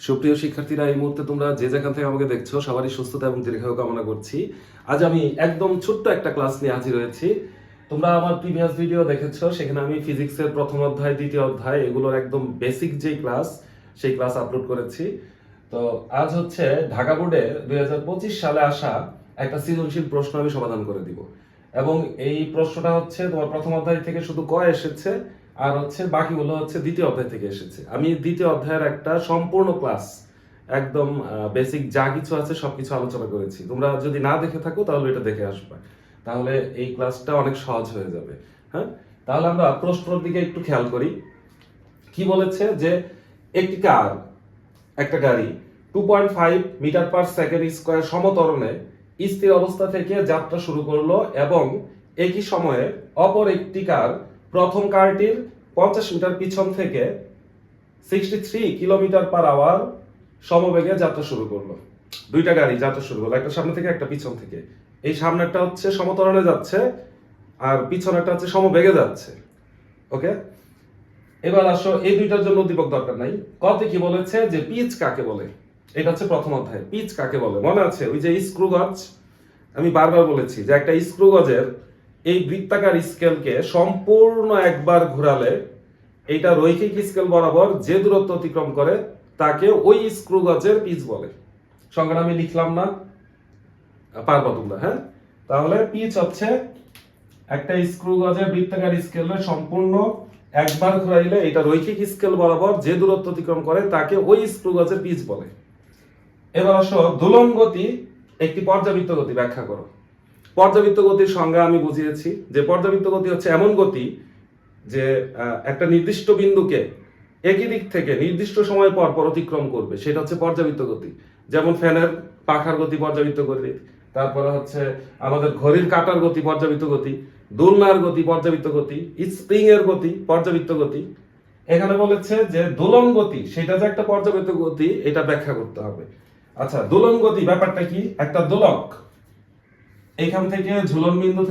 সুপ্রিয় শিক্ষার্থীরা, এই মুহূর্তে তোমরা যে যেখান থেকে আমাকে দেখছো সবারই সুস্থতা এবং দীর্ঘায়ু কামনা করছি। আজ আমি একদম ছোট্ট একটা ক্লাস নিয়ে হাজির হয়েছি। তোমরা আমার প্রিভিয়াস ভিডিও দেখেছো, সেখানে আমি ফিজিক্সের প্রথম অধ্যায়, দ্বিতীয় অধ্যায় এগুলোর একদম বেসিক যে ক্লাস, সেই ক্লাস আপলোড করেছি। তো আজ হচ্ছে ঢাকা বোর্ডে 2025 সালে আসা একটা সৃজনশীল প্রশ্ন আমি সমাধান করে দিব। এবং এই প্রশ্নটা হচ্ছে তোমার প্রথম অধ্যায় থেকে শুধু ক এসেছে, আর হচ্ছে বাকিগুলো হচ্ছে দ্বিতীয় অধ্যায় থেকে এসেছে। আমি দ্বিতীয় অধ্যায়ের একটা সম্পূর্ণ ক্লাস একদম বেসিক যা কিছু আছে সবকিছু আলোচনা করেছি। তোমরা যদি না দেখে থাকো তাহলে এটা দেখে আসবে, তাহলে এই ক্লাসটা অনেক সহজ হয়ে যাবে। হ্যাঁ, তাহলে আমরা প্রশ্নের দিকে একটু খেয়াল করি। কি বলেছে যে একটি কার, একটা গাড়ি 2.5 মিটার পার সেকেন্ড স্কয়ার সমত্বরণে স্থির অবস্থা থেকে যাত্রা শুরু করলো এবং একই সময়ে অপর একটি কার প্রথম কারটির 50 মিটার পিছন থেকে 63 কিলোমিটার পার আওয়ার সমবেগে যাত্রা শুরু করলো। দুইটা গাড়ি যাত্রা শুরু করলো, একটা সামনে থেকে একটা পিছন থেকে। এই সামনেরটা হচ্ছে সমত্বরণে যাচ্ছে আর পিছনেরটা হচ্ছে সমবেগে যাচ্ছে। ওকে, এবার আসো, এই দুইটার জন্য উদ্দীপক দরকার নাই। কতে কি বলেছে যে পিচ কাকে বলে, এটা হচ্ছে প্রথম অধ্যায়। পিচ কাকে বলে মনে আছে? ওই যে স্ক্রু গজ, আমি বারবার বলেছি যে একটা স্ক্রু গজের এই বৃত্তাকার স্কেলকে সম্পূর্ণ একবার ঘোরালে এইটা রৈখিক স্কেল বরাবর যে দূরত্ব অতিক্রম করে তাকে ওই স্ক্রু গজের পিচ বলে। সংজ্ঞাটা আমি লিখলাম না, পারবা তোমরা? হ্যাঁ, তাহলে পিচ হচ্ছে একটা স্ক্রু গজের বৃত্তাকার স্কেলে সম্পূর্ণ একবার ঘোরাইলে এটা রৈখিক স্কেল বরাবর যে দূরত্ব অতিক্রম করে তাকে ওই স্ক্রু গজের পিচ বলে। এবার আসো, দোলন গতি একটি পর্যাবৃত্ত গতি ব্যাখ্যা করো। পর্যাবৃত্ত গতির সংজ্ঞা আমি বুঝিয়েছি যে পর্যাবৃত্ত গতি হচ্ছে এমন গতি যে একটা নির্দিষ্ট বিন্দুকে একই দিক থেকে নির্দিষ্ট সময় পর পর অতিক্রম করবে, সেটা হচ্ছে পর্যাবৃত্ত গতি। যেমন ফ্যানের পাখার গতি পর্যাবৃত্ত গতি, তারপরে হচ্ছে আমাদের ঘড়ির কাঁটার গতি পর্যাবৃত্ত গতি, দোলনার গতি পর্যাবৃত্ত গতি, স্প্রিং এর গতি পর্যাবৃত্ত গতি। এখানে বলেছে যে দোলন গতি সেটা যে একটা পর্যাবৃত্ত গতি, এটা ব্যাখ্যা করতে হবে। আচ্ছা, দোলন গতি ব্যাপারটা কি? একটা দোলক এখান থেকে ঝুলন বিন্দু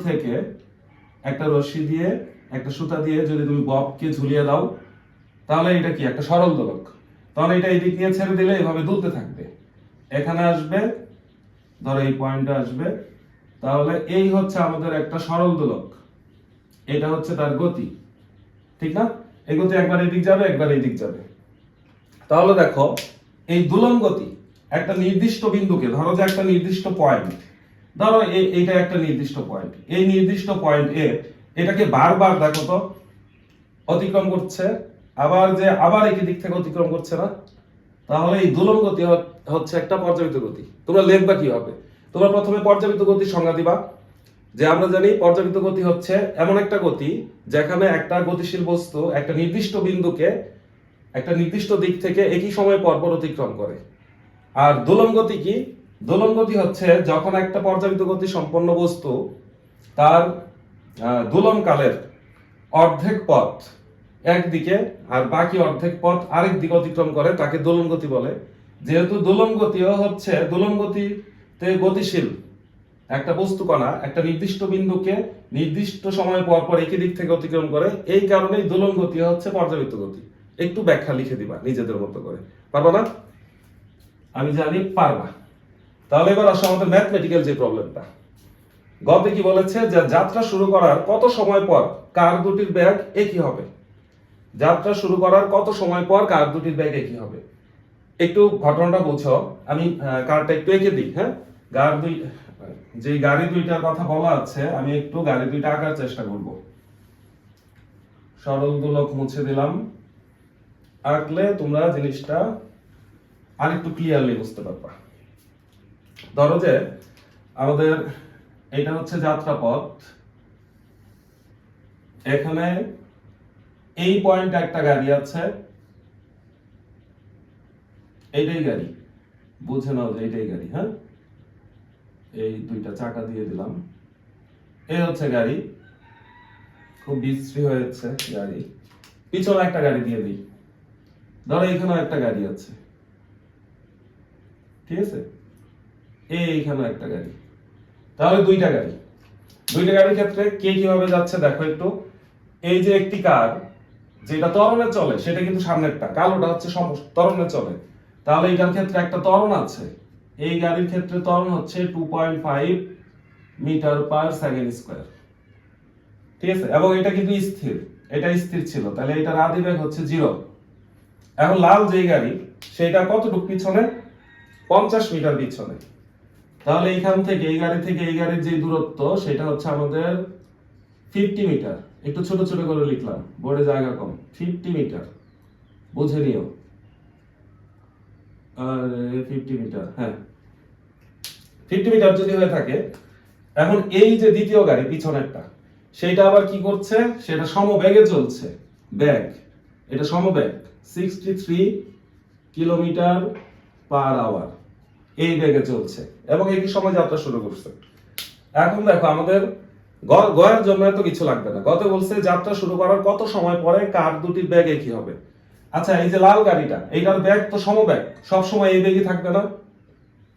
থেকে একটা রশি দিয়ে, একটা সুতা দিয়ে যদি তুমি ববকে ঝুলিয়ে দাও, তাহলে এটা কি একটা সরল দোলক। তাহলে এটা এই দিক নিয়ে ছেড়ে দিলে এভাবে দুলতে থাকবে, এখানে আসবে, ধরো এই পয়েন্টে আসবে, তাহলে এই হচ্ছে আমাদের একটা সরল দোলক। এটা হচ্ছে তার গতি, ঠিক না? এই গতি একবার এই দিক যাবে, একবার এই দিক যাবে। তাহলে দেখো, এই দোলন গতি একটা নির্দিষ্ট বিন্দুকে, ধরো যে একটা নির্দিষ্ট পয়েন্ট, ধরো এইটা একটা নির্দিষ্ট পয়েন্ট, এই নির্দিষ্ট পয়েন্ট এ এটাকে বারবার দেখো তো অতিক্রম করছে, আবার একই দিক থেকে অতিক্রম করছে না? তাহলে এই দোলন গতি হচ্ছে একটা পর্যাবৃত্ত গতি। তোমরা লিখবা কি হবে? তোমরা প্রথমে পর্যাবৃত্ত গতির সংজ্ঞা দিবা, যে আমরা জানি পর্যাবৃত্ত গতি হচ্ছে এমন একটা গতি যেখানে একটা গতিশীল বস্তু একটা নির্দিষ্ট বিন্দুকে একটা নির্দিষ্ট দিক থেকে একই সময় পরপর অতিক্রম করে। আর দোলন গতি কি? দোলন গতি হচ্ছে যখন একটা পর্যাবৃত্ত গতি সম্পন্ন বস্তু তার দোলনকালের অর্ধেক পথ একদিকে আর বাকি অর্ধেক পথ আরেক দিকে অতিক্রম করে, তাকে দোলন গতি বলে। যেহেতু দোলন গতিও হচ্ছে, দোলন গতিতে গতিশীল একটা বস্তু কণা একটা নির্দিষ্ট বিন্দুকে নির্দিষ্ট সময় পর পর একই দিক থেকে অতিক্রম করে, এই কারণেই দোলন গতি হচ্ছে পর্যাবৃত্ত গতি। একটু ব্যাখ্যা লিখে দিবা নিজেদের মতো করে, পারবা না? আমি জানি পারবা। তাহলে এবার আসো আমাদের ম্যাথমেটিক্যাল যে প্রবলেমটা। গতে কি বলেছে যে যাত্রা শুরু করার কত সময় পর কার দুটির বেগ একই হবে। যাত্রা শুরু করার কত সময় পর কার দুটির বেগ একই হবে। একটু ঘটনাটা বুঝো, আমি কারটা একটু এঁকে দিই। হ্যাঁ, যে গাড়ি দুইটার কথা বলা আছে, আমি একটু গাড়ি দুইটা আঁকার চেষ্টা করব। সরল দোলক মুছে দিলাম, আঁকলে তোমরা জিনিসটা আরেকটু ক্লিয়ারলি বুঝতে পারবা। ধরো যে আমাদের এটা হচ্ছে যাত্রাপথ, এখানে এই পয়েন্টে একটা গাড়ি আছে, এইটাই গাড়ি, বুঝে নাও যে এইটাই গাড়ি। হ্যাঁ, এই দুইটা চাকা দিয়ে দিলাম, এই হচ্ছে গাড়ি, খুব বিশ্রী হয়েছে গাড়ি। পিছনে একটা গাড়ি দিয়ে দিই, ধরো এখানেও একটা গাড়ি আছে, ঠিক আছে, এইখানেও একটা গাড়ি। তাহলে দুইটা গাড়ির ক্ষেত্রে কে কিভাবে যাচ্ছে দেখো একটু। এই যে একটি কার যেটা ত্বরণে চলে সেটা কিন্তু সামনেরটা, কালোটা হচ্ছে ত্বরণে চলে। তাহলে এইটার ক্ষেত্রে একটা ত্বরণ আছে, এই গাড়ির ক্ষেত্রে ত্বরণ হচ্ছে 2.5 মিটার পার সেকেন্ড স্কয়ার। ঠিক আছে, এবং এটা কিন্তু স্থির, এটা স্থির ছিল, তাহলে এটার আদি বেগ হচ্ছে 0। এখন লাল যে গাড়ি সেটা কতটুকু পিছনে, 50 মিটার পিছনে। তাহলে এইখান থেকে এই গাড়ি থেকে এই গাড়ির যে দূরত্ব সেটা হচ্ছে আমাদের 50 মিটার। একটু ছোট ছোট করে লিখলাম, বোর্ডে জায়গা কম। 50 মিটার বুঝে নিও। আর 50 মিটার, হ্যাঁ 50 মিটার যদি হয়ে থাকে, এখন এই যে দ্বিতীয় গাড়ি পিছনেরটা সেটা আবার কি করছে, সেটা সমবেগে চলছে, বেগ এটা সমবেগ 63 কিলোমিটার পার আওয়ার এই বেগে চলছে এবং একই সময় যাত্রা শুরু করছে। এখন দেখো আমাদের গয়ের জন্য এত কিছু লাগবে না, গতে বলছে যাত্রা শুরু করার কত সময় পরে কার দুটির বেগ একই হবে। আচ্ছা, এই যে লাল গাড়িটা এইটার বেগ তো সমবেগ, সব সময় এই বেগই থাকবে না,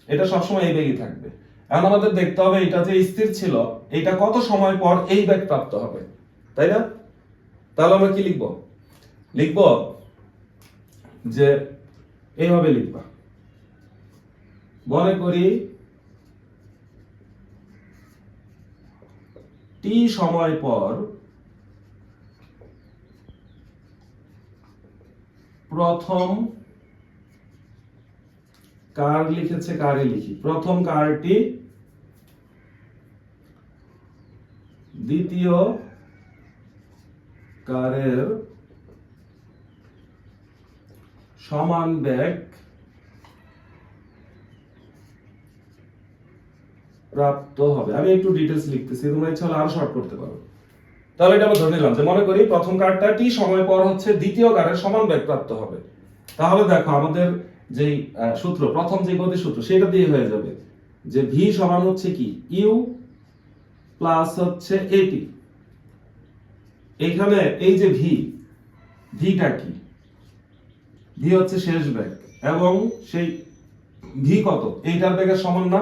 এটা সব সময় এই বেগই থাকবে। এখন আমাদের দেখতে হবে এটা যে স্থির ছিল এটা কত সময় পর এই বেগ প্রাপ্ত হবে, তাই না? তাহলে আমরা কি লিখব, লিখব যে এইভাবে লিখবা, মনে করি টি সময় পর প্রথম কার লিখেছে, কারে লিখি, প্রথম কারটি দ্বিতীয় কারের সমান বেগ প্রাপ্ত হবে। আমি একটু ডিটেইলস লিখতেছি, তোমরা ইচ্ছা হলে আরো শর্ট করতে পারো। তাহলে এটা আমরা ধরে নিলাম যে মনে করি প্রথম কারটা টি সময় পর হচ্ছে দ্বিতীয় কারের সমান বেগ প্রাপ্ত হবে। তাহলে দেখো আমাদের যেই সূত্র, প্রথম যে গতি সূত্র সেটা দিয়ে হয়ে যাবে যে ভি সমান হচ্ছে কি, ইউ প্লাস হচ্ছে এটি। এখানে এই যে ভি, ভিটা কি, ভি হচ্ছে শেষ বেগ এবং সেই ভি কত, এইটার বেগের সমান না,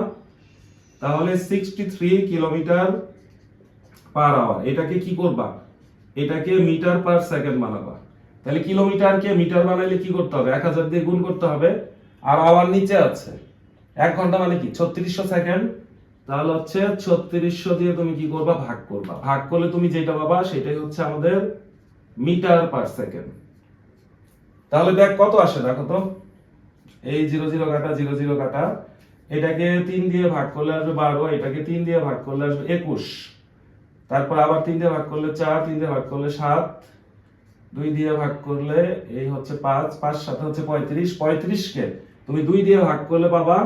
তাহলে 63 কিলোমিটার পার আওয়ার। এটাকে কি করবা, এটাকে মিটার পার সেকেন্ড বানাবা। তাহলে কিলোমিটারকে মিটার বানাইলে কি করতে হবে, 1000 দিয়ে গুণ করতে হবে, আর আওয়ার নিচে আছে, 1 ঘন্টা মানে কি 3600 সেকেন্ড। তাহলে হচ্ছে 3600 দিয়ে তুমি কি করবা, ভাগ করবা, ভাগ করলে তুমি যেটা পাবা সেটাই হচ্ছে আমাদের মিটার পার সেকেন্ড। তাহলে ব্যাক কত আসে দেখো তো, এই 00 কাটা 00 কাটা, এটাকে 3 দিয়ে ভাগ করলে আসবে 12, এটাকে 3 দিয়ে ভাগ করলে আসবে 21, তারপর আবার 3 দিয়ে ভাগ করলে 4, 3 দিয়ে ভাগ করলে 7, 2 দিয়ে ভাগ করলে এই হচ্ছে 5, 5 সাথে হচ্ছে 35, 35 কে তুমি 2 দিয়ে ভাগ করলে পাবা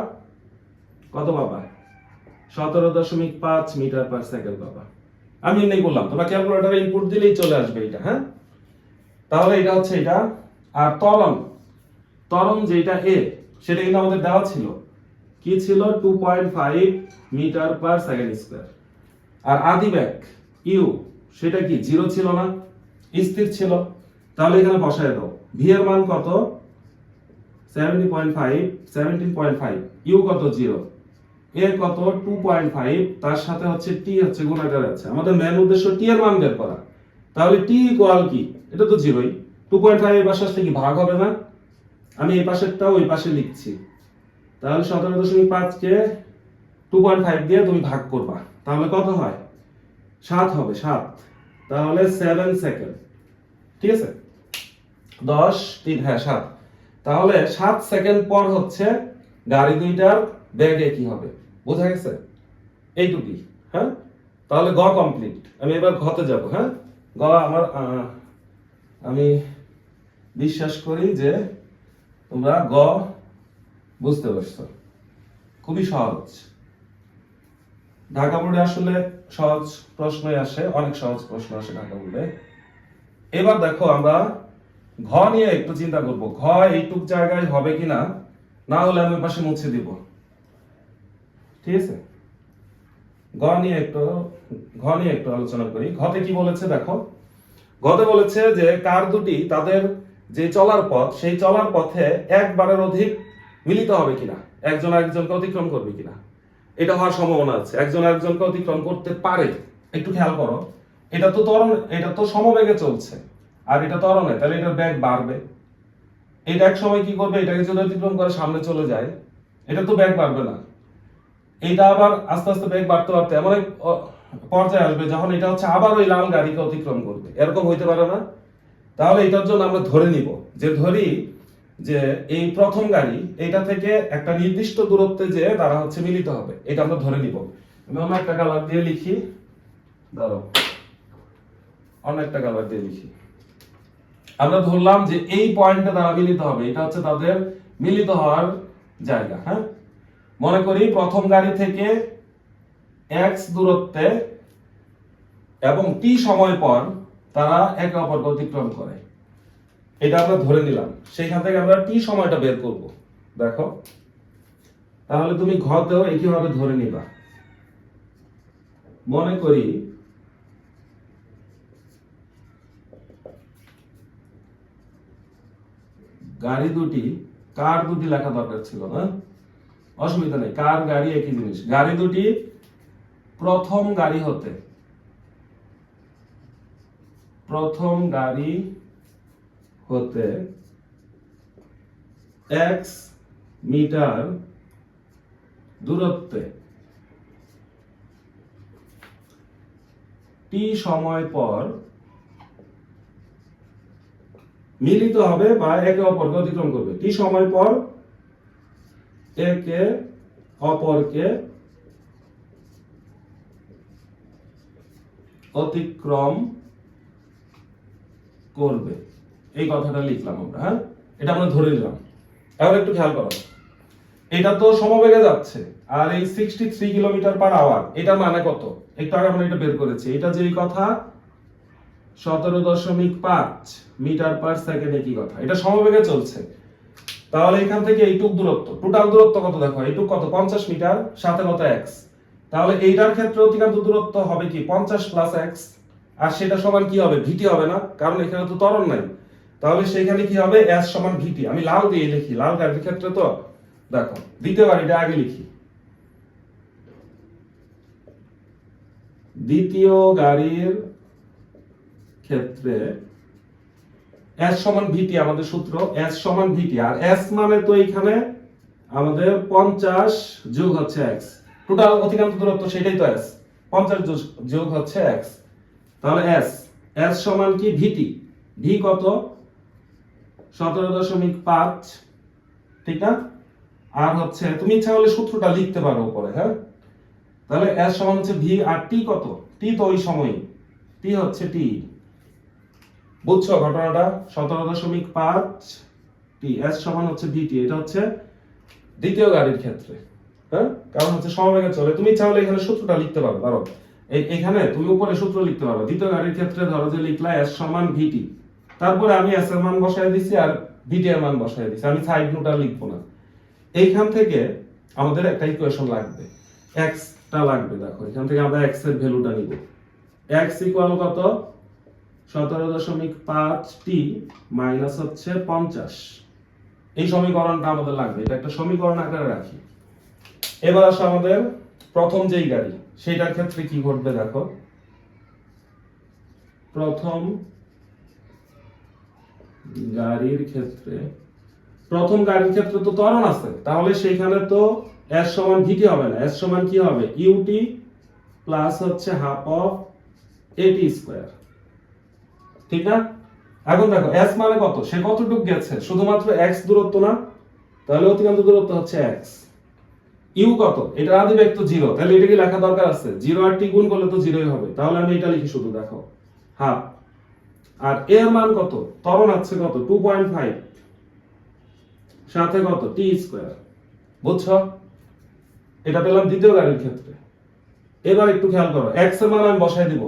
কত, পাবা 17.5 মিটার পার সেকেন্ড পাবা। আমি এমনি বললাম, তোমরা ক্যালকুলেটরে ইনপুট দিলেই চলে আসবে এটা, হ্যাঁ। তাহলে এটা হচ্ছে এটা। আর ত্বরণ, ত্বরণ যেটা এ সেটা কিন্তু আমাদের দেওয়া ছিল, কি ছিল 2.5 মিটার পার সেকেন্ড স্কয়ার। আর আদি বেগ ইউ সেটা কি 0 ছিল না, স্থির ছিল। তাহলে এখানে বসায় দাও, ভি এর মান কত 17.5, ইউ কত 0, এ কত 2.5, তার সাথে হচ্ছে টি হচ্ছে গুণাকারে আছে। আমাদের মেন উদ্দেশ্য টি এর মান বের করা। তাহলে টি ইকুয়াল কি, এটা তো 0ই, 2.5 এর পাশে আসলে কি ভাগ হবে না, আমি এই পাশেরটাও ওই পাশে লিখছি। তাহলে 17.5 কে 2.5 দিয়ে তুমি ভাগ করবা, তাহলে কত হয় 7 হবে, 7। তাহলে 7 সেকেন্ড, ঠিক আছে, 10 3 হ্যাঁ 7। তাহলে 7 সেকেন্ড পর হচ্ছে গাড়ি দুইটার বেগে কি হবে, বোঝা গেছে, এইটুকুই, হ্যাঁ। তাহলে গ কমপ্লিট। আমি এবার ঘতে যাব, হ্যাঁ। গ আমার আমি বিশ্বাস করি যে তোমরা গ বুঝতে পারছো, খুবই সহজ। ঢাকা বোর্ডে আসলে সহজ প্রশ্নই আসে, অনেক সহজ প্রশ্ন আসে ঢাকা বোর্ডে। এবার দেখো আমরা ঘ নিয়ে একটু চিন্তা করব, ঘ এইটুক জায়গায় হবে কিনা, না হলে আমি পাশে মুছে দিব, ঠিক আছে। ঘ নিয়ে একটু আলোচনা করি। ঘতে কি বলেছে দেখো, ঘতে বলেছে যে কার দুটি তাদের যে চলার পথ সেই চলার পথে একবারের অধিক মিলিত হবে কিনা, একজন আরেকজনকে অতিক্রম করবে কিনা। এটা হওয়ার সম্ভাবনা আছে, একজন আরেকজনকে অতিক্রম করতে পারে। একটু খেয়াল করো, এটা তো সমবেগে চলছে, আর এটা ত্বরণে, তাহলে এটার বেগ বাড়বে। এটা এক সময় কি করবে, এটাকে যদি অতিক্রম করে সামনে চলে যায়, এটা তো বেগ বাড়বে না। এটা আবার আস্তে আস্তে বেগ বাড়তে বাড়তে এমন এক পর্যায়ে আসবে যখন এটা হচ্ছে আবার ওই লাল গাড়িকে অতিক্রম করবে। এরকম হইতে পারে না? তাহলে এটার জন্য আমরা ধরে নিব যে যে এই প্রথম গাড়ি এটা থেকে একটা নির্দিষ্ট দূরত্বে যে তারা হচ্ছে মিলিত হবে, এটা আমরা ধরে নিব। আমরা একটা কালার দিয়ে লিখি, ধরো অন্য একটা কালার দিয়ে লিখি। আমরা ধরলাম যে এই পয়েন্টে তারা মিলিত হবে, এটা হচ্ছে তাদের মিলিত হওয়ার জায়গা। হ্যাঁ, মনে করি প্রথম গাড়ি থেকে x দূরত্বে এবং t সময় পর তারা একে অপরকে অতিক্রম করে, এটা আমরা ধরে নিলাম। সেইখান থেকে আমরা t সময়টা বের করব। দেখো, তাহলে তুমি ঘতেও একইভাবে ধরে নিবা। মনে করি গাড়ি দুটি, কার দুটি লেখা দরকার ছিল না, অসুবিধা নেই, কার গাড়ি একই জিনিস। গাড়ি দুটি প্রথম গাড়ি হতে x মিটার দূরত্বে t সময় পর মিলিত হবে বা একে অপরকে অতিক্রম করবে। t সময় পর একে অপরকে অতিক্রম করবে, এই কথাটা লিখলাম আমরা। হ্যাঁ, এটা আমরা ধরে নিলাম। এবার একটু খেয়াল করো, এটা তো সমবেগে যাচ্ছে, আর এই 63 কিলোমিটার পার আওয়ার, এটা মানে কত? একটু আগে আমরা এটা বের করেছি। এটা যেই কথা 17.5 মিটার পার সেকেন্ড, একই কথা, এটা সমবেগে চলছে। তাহলে এখান থেকে এইটুক দূরত্ব, টোটাল দূরত্ব কত দেখো, এইটুক কত, 50 মিটার, সাথে কত x। তাহলে এইটার ক্ষেত্রে অতিক্রান্ত দূরত্ব হবে কি 50 প্লাস x, আর সেটা সমান কি হবে, vt হবে না, কারণ এখানে তো ত্বরণ নাই। তাহলে সেখানে কি হবে, s সমান vt। আমি লাল দিয়ে লিখি, লাল গাড়ির ক্ষেত্রে তো দেখো, দ্বিতীয় গাড়িটা আগে লিখি। দ্বিতীয় গাড়ির ক্ষেত্রে s সমান vt, আমাদের সূত্র s সমান vt, আর s মানে তো এখানে আমাদের 50 যোগ হচ্ছে x, টোটাল অতিক্রান্ত দূরত্ব সেটাই তো s, 50 যোগ হচ্ছে x। তাহলে s সমান কি vt, v কত 17.5, ঠিক না? আর হচ্ছে তুমি ইচ্ছা করলে সূত্রটা লিখতে পারো উপরে। হ্যাঁ, তাহলে s সমান হচ্ছে v, আর t কত, t তো ওই সময়, t হচ্ছে t, বুঝছো ঘটনাটা? 17.5 t, s সমান হচ্ছে vt। এটা হচ্ছে দ্বিতীয় গাড়ির ক্ষেত্রে। হ্যাঁ, কারণ হচ্ছে সমবেগে চলে। তুমি চাইলে এখানে সূত্রটা লিখতে পারো, ধরো এখানে তুমি উপরে সূত্র লিখতে পারো। দ্বিতীয় গাড়ির ক্ষেত্রে ধরো যে লিখলা s সমান vt, তারপরে আমি s এর মান বসায় দিছি আর vt এর মান বসায় দিছি, আমি সাইড নোট আর লিখবো না। এইখান থেকে আমাদের একটা ইকুয়েশন লাগবে, x টা লাগবে। দেখো, এখান থেকে আমরা x এর ভ্যালুটা নিব। x ইকুয়াল কত, 17.5 t মাইনাস হচ্ছে 50। এই সমীকরণটা আমাদের লাগবে, এটা একটা সমীকরণ আকারে রাখি। এবার আসো আমাদের প্রথম যেই গাড়ি, সেইটার ক্ষেত্রে কি ঘটবে দেখো। প্রথম গাড়ির ক্ষেত্রে তো ত্বরণ আছে, তাহলে সেখানে তো s সমান vt হবে না, s সমান কি হবে, ut প্লাস হচ্ছে হাফ অফ at স্কয়ার, ঠিক না? এখন দেখো s মানে কত, সে কতটুকু গেছে, শুধুমাত্র x দূরত্ব না, তাহলে অতিক্রান্ত দূরত্ব হচ্ছে x। u কত, এটা আদি বেগ তো 0, তাহলে এটা কি লেখা দরকার আছে? 0 আর t গুণ করলে তো 0ই হবে, তাহলে আমি এটা লিখি শুধু, দেখো হাফ। আর এর মান কত, ত্বরণ আছে কত 2.5, সাথে কত t স্কয়ার, বুঝছো? এটা পেলাম দ্বিতীয় গাড়ির ক্ষেত্রে। এবার একটু খেয়াল করো, x এর মান আমি বসাই দিব,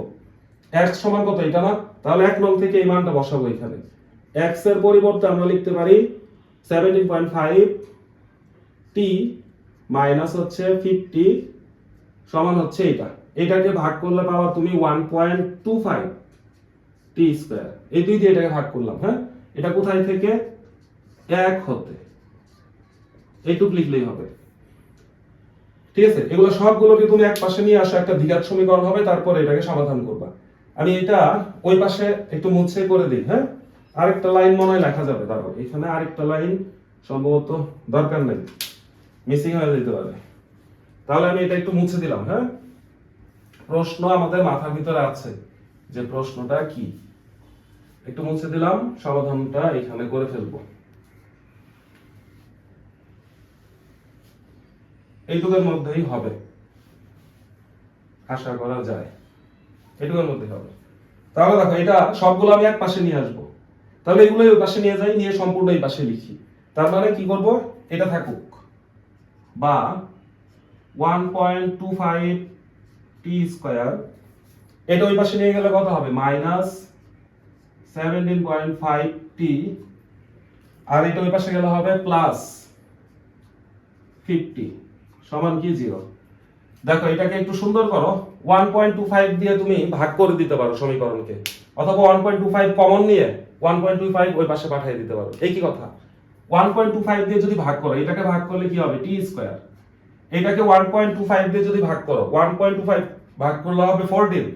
x সমান কত, এটা না? তাহলে 1 নং থেকে এই মানটা বসাবো এখানে। x এর পরিবর্তে আমরা লিখতে পারি 17.5 t মাইনাস হচ্ছে 50 সমান হচ্ছে এটা। এটাকে ভাগ করলে পাওয়া তুমি 1.25 t স্কয়ার, এই দুই দিয়ে এটাকে ভাগ করলাম। হ্যাঁ, এটা কোথায় থেকে, 1 হতে, এইটুকু লিখলেই হবে, ঠিক আছে? এগুলো সবগুলোকে তুমি এক পাশে নিয়ে আসো, একটা দ্বিঘাত সমীকরণ হবে, তারপর এটাকে সমাধান করবা। আমি এটা ওই পাশে একটু মুছে করে দিই, হ্যাঁ? আরেকটা লাইন মনে হয় লেখা যাবে, দাঁড়াও এখানে আরেকটা লাইন সম্ভবত দরকার নেই, মিসিং হয়ে যেতে পারে। তাহলে আমি এটা একটু মুছে দিলাম, হ্যাঁ? প্রশ্ন আমাদের মাথার ভিতরে আছে যে প্রশ্নটা কি, একটু মুছে দিলাম, সমাধানটা এখানে করে ফেলবো। এইটুকুর মধ্যেই হবে, আশা করা যায় এইটুকুর মধ্যে হবে। তাহলে দেখো এটা সবগুলো আমি এক পাশে নিয়ে আসবো, তাহলে এগুলো ওই পাশে নিয়ে যাই, নিয়ে সম্পূর্ণ এই পাশে লিখি। তার মানে কি করব, এটা থাকুক, বা 1.25 টি স্কয়ার, এটা ওই পাশে নিয়ে গেলে কত হবে, মাইনাস 17.5 টি, আর এটা ওই পাশে গেলে হবে প্লাস 50 সমান কি 0। দেখো এটাকে একটু সুন্দর করো, 1.25 দিয়ে তুমি ভাগ করে দিতে পারো সমীকরণকে, অথবা 1.25 কমন নিয়ে 1.25 ওই পাশে পাঠিয়ে দিতে পারো, এই কি কথা। 1.25 দিয়ে যদি ভাগ করো, এটাকে ভাগ করলে কি হবে, টি স্কয়ার। এটাকে 1.25 দিয়ে যদি ভাগ করো, 1.25 ভাগ করলে হবে 14।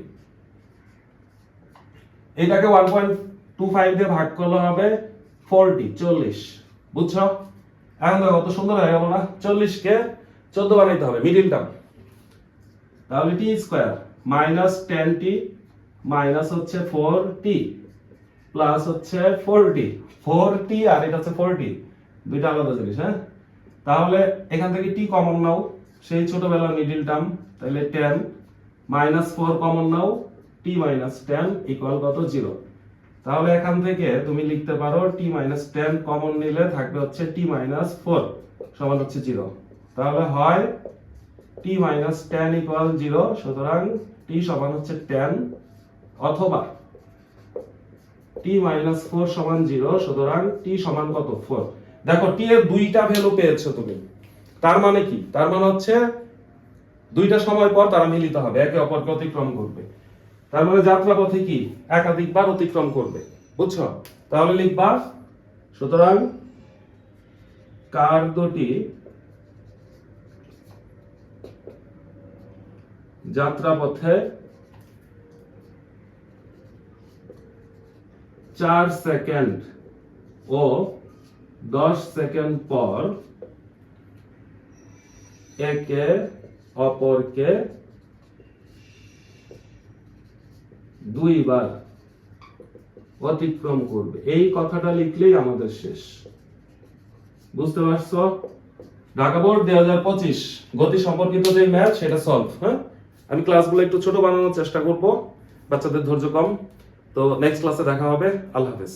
এটাকে 1.25 দিয়ে ভাগ করলে হবে 40। বুঝছো? এখন দেখো কত সুন্দর হয়ে গেল না, 40 কে 14 বানাইতে হবে, মিডিল টার্ম। তাহলে টি স্কয়ার মাইনাস 10t মাইনাস হচ্ছে 4t প্লাস হচ্ছে 4t আর এটা হচ্ছে 40, দুইটা আলাদা জিনিস, হ্যাঁ? তাহলে এখান থেকে t কমন নাও, সেই ছোটবেলার মিডিল টার্ম, তাহলে 10 মাইনাস 4 কমন নাও, t মাইনাস 10 ইকুয়াল কত, 0। তাহলে এখান থেকে তুমি লিখতে পারো t মাইনাস 10 কমন নিলে থাকবে হচ্ছে t মাইনাস 4 সমান হচ্ছে 0। তাহলে হয় t মাইনাস 10 ইকুয়াল 0, সুতরাং t সমান হচ্ছে 10, অথবা t মাইনাস 4 সমান 0, সুতরাং t সমান কত, 4। দেখো t এর দুইটা ভ্যালু পেয়েছো তুমি, তার মানে কি, তার মানে হচ্ছে দুইটা সময় পর তারা মিলিত হবে, একে অপরকে অতিক্রম করবে। তার মানে যাত্রাপথে কি একাধিকবার অতিক্রম করবে, বুঝছো? তাহলে লিখবা, সুতরাং কার দুটি যাত্রাপথে 4 সেকেন্ড ও 10 সেকেন্ড পর একে অপরকে দুইবার অতিক্রম করবে। এই কথাটা লিখলেই আমাদের শেষ। বুঝতে পারছো? ঢাকা বোর্ড 2025 গতি সম্পর্কিত যে ম্যাথ, সেটা সলভ। হ্যাঁ, আমি ক্লাসগুলো একটু ছোট বানানোর চেষ্টা করব, বাচ্চাদের ধৈর্য কম। তো নেক্সট ক্লাসে দেখা হবে, আল্লাহ হাফেজ।